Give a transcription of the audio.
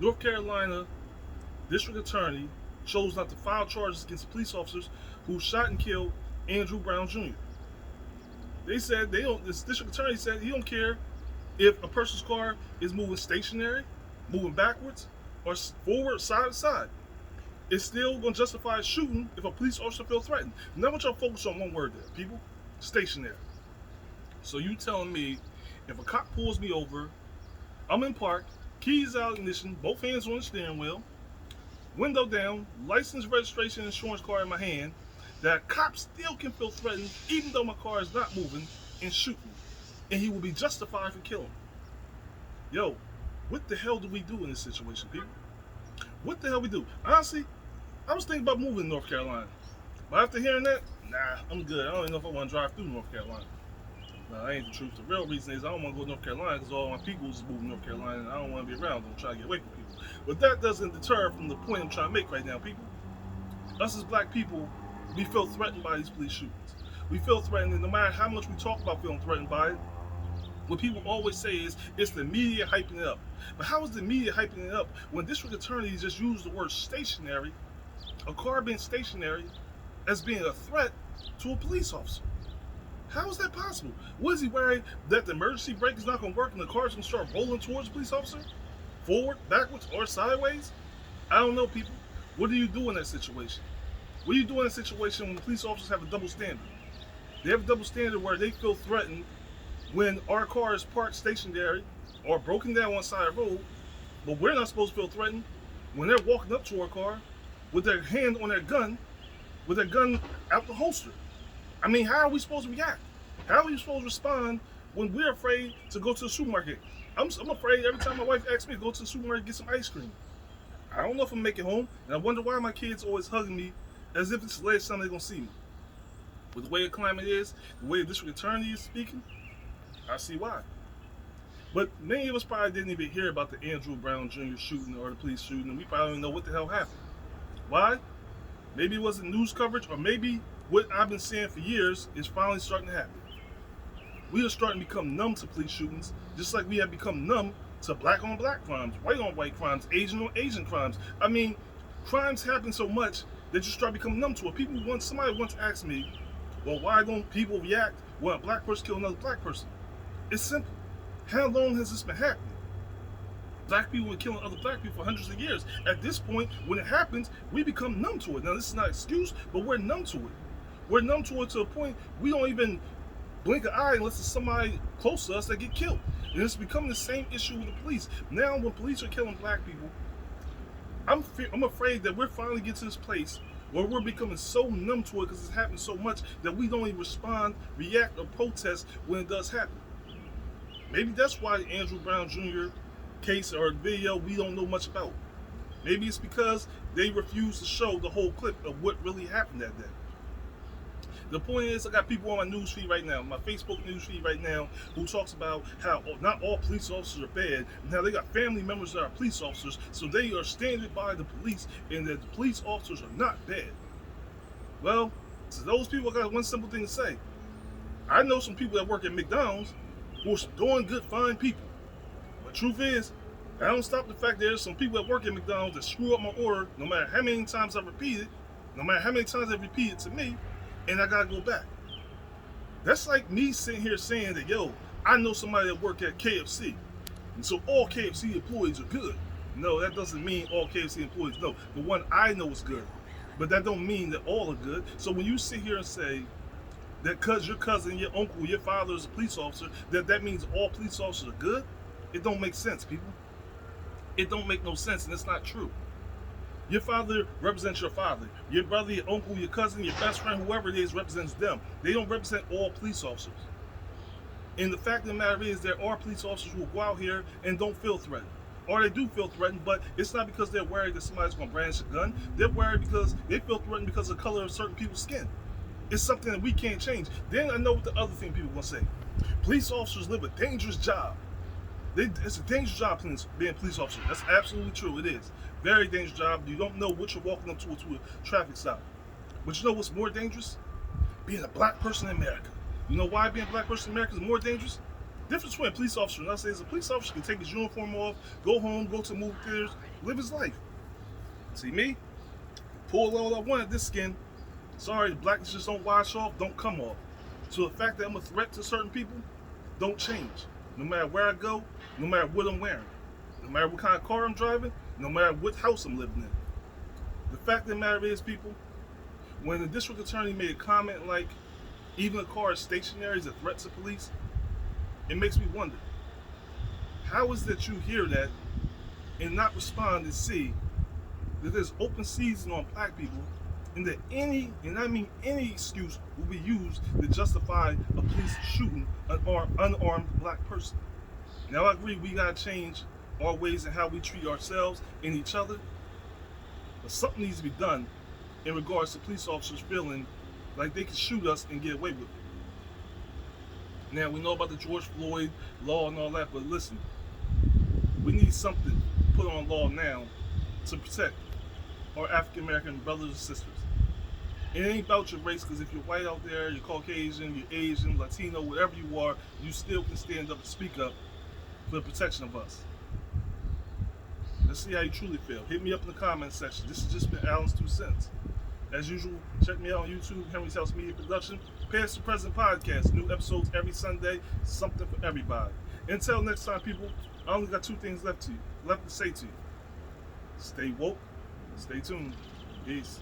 North Carolina District Attorney chose not to file charges against police officers who shot and killed Andrew Brown Jr. They said they don't. This district attorney said he don't care if a person's car is moving stationary, moving backwards, or forward, side to side. It's still going to justify shooting if a police officer feels threatened. Now, I want y'all to focus on one word there, people: stationary. So you telling me if a cop pulls me over, I'm in park, keys out, ignition, both hands on the steering wheel, window down, license, registration, insurance card in my hand, that a cop still can feel threatened even though my car is not moving and shoot me. And he will be justified for killing me. Yo, what the hell do we do in this situation, people? What the hell we do? Honestly, I was thinking about moving to North Carolina. But after hearing that, nah, I'm good. I don't even know if I want to drive through North Carolina. No, that ain't the truth. The real reason is I don't want to go to North Carolina because all my people is moving to North Carolina and I don't want to be around them. I'm trying to get away from people. But that doesn't deter from the point I'm trying to make right now, people. Us as black people, we feel threatened by these police shootings. We feel threatened, and no matter how much we talk about feeling threatened by it, what people always say is it's the media hyping it up. But how is the media hyping it up when district attorneys just use the word stationary, a car being stationary, as being a threat to a police officer? How is that possible? What is he worried that the emergency brake is not going to work and the car is going to start rolling towards the police officer? Forward, backwards, or sideways? I don't know, people. What do you do in that situation? What do you do in a situation when police officers have a double standard? They have a double standard where they feel threatened when our car is parked stationary or broken down on the side of the road, but we're not supposed to feel threatened when they're walking up to our car with their hand on their gun, with their gun out the holster. I mean, how are we supposed to react? How are we supposed to respond when we're afraid to go to the supermarket? I'm afraid every time my wife asks me to go to the supermarket and get some ice cream. I don't know if I'm making it home, and I wonder why my kids always hugging me as if it's the last time they're going to see me. With the way the climate is, the way the district attorney is speaking, I see why. But many of us probably didn't even hear about the Andrew Brown Jr. shooting or the police shooting, and we probably don't know what the hell happened. Why? Maybe it wasn't news coverage, or maybe what I've been saying for years is finally starting to happen. We are starting to become numb to police shootings, just like we have become numb to black on black crimes, white on white crimes, Asian on Asian crimes. I mean, crimes happen so much that you start becoming numb to it. Somebody once asked me, well, why don't people react when a black person kills another black person? It's simple. How long has this been happening? Black people have been killing other black people for hundreds of years. At this point, when it happens, we become numb to it. Now, this is not an excuse, but we're numb to it. We're numb to it to a point we don't even blink an eye unless it's somebody close to us that get killed. And it's becoming the same issue with the police. Now, when police are killing black people, I'm afraid that we're finally getting to this place where we're becoming so numb to it because it's happening so much that we don't even respond, react, or protest when it does happen. Maybe that's why the Andrew Brown Jr. case or video we don't know much about. Maybe it's because they refuse to show the whole clip of what really happened that day. The point is, I got people on my news feed right now, my Facebook news feed right now, who talks about how not all police officers are bad. Now they got family members that are police officers, so they are standing by the police, and that the police officers are not bad. Well, to those people, I got one simple thing to say. I know some people that work at McDonald's who are doing good, fine people. But truth is, I don't stop the fact there's some people that work at McDonald's that screw up my order, no matter how many times I repeat it, no matter how many times they repeat it to me, and I gotta go back. That's like me sitting here saying that, yo, I know somebody that work at KFC, and so all KFC employees are good. No, that doesn't mean all KFC employees. No, the one I know is good, but that don't mean that all are good. So when you sit here and say that because your cousin, your uncle, your father is a police officer, that means all police officers are good, it don't make sense, people. It don't make no sense, and it's not true. Your father represents your father. Your brother, your uncle, your cousin, your best friend, whoever it is, represents them. They don't represent all police officers. And the fact of the matter is, there are police officers who will go out here and don't feel threatened. Or they do feel threatened, but it's not because they're worried that somebody's going to brandish a gun. They're worried because they feel threatened because of the color of certain people's skin. It's something that we can't change. Then I know what the other thing people are going to say. Police officers live a dangerous job. It's a dangerous job being a police officer. That's absolutely true. It is. Very dangerous job. You don't know what you're walking up to a traffic stop. But you know what's more dangerous? Being a black person in America. You know why being a black person in America is more dangerous? Difference between a police officer and us is a police officer can take his uniform off, go home, go to movie theaters, live his life. See me? Pull all I want at this skin. Sorry, the blackness just don't wash off, don't come off. So the fact that I'm a threat to certain people don't change. No matter where I go, no matter what I'm wearing, no matter what kind of car I'm driving, no matter what house I'm living in. The fact of the matter is, people, when the district attorney made a comment like, even a car is stationary is a threat to police, it makes me wonder, how is that you hear that and not respond and see that there's open season on black people, and that any, and I mean any excuse will be used to justify a police shooting an unarmed black person. Now I agree we gotta change our ways in how we treat ourselves and each other, but something needs to be done in regards to police officers feeling like they can shoot us and get away with it. Now we know about the George Floyd law and all that, but listen, we need something put on law now to protect our African American brothers and sisters. It ain't about your race, because if you're white out there, you're Caucasian, you're Asian, Latino, whatever you are, you still can stand up and speak up for the protection of us. Let's see how you truly feel. Hit me up in the comment section. This has just been Alan's 2 cents. As usual, check me out on YouTube, Henry's House Media Production. Past to Present Podcast. New episodes every Sunday. Something for everybody. Until next time, people, I only got 2 things left to say to you. Stay woke. Stay tuned. Peace.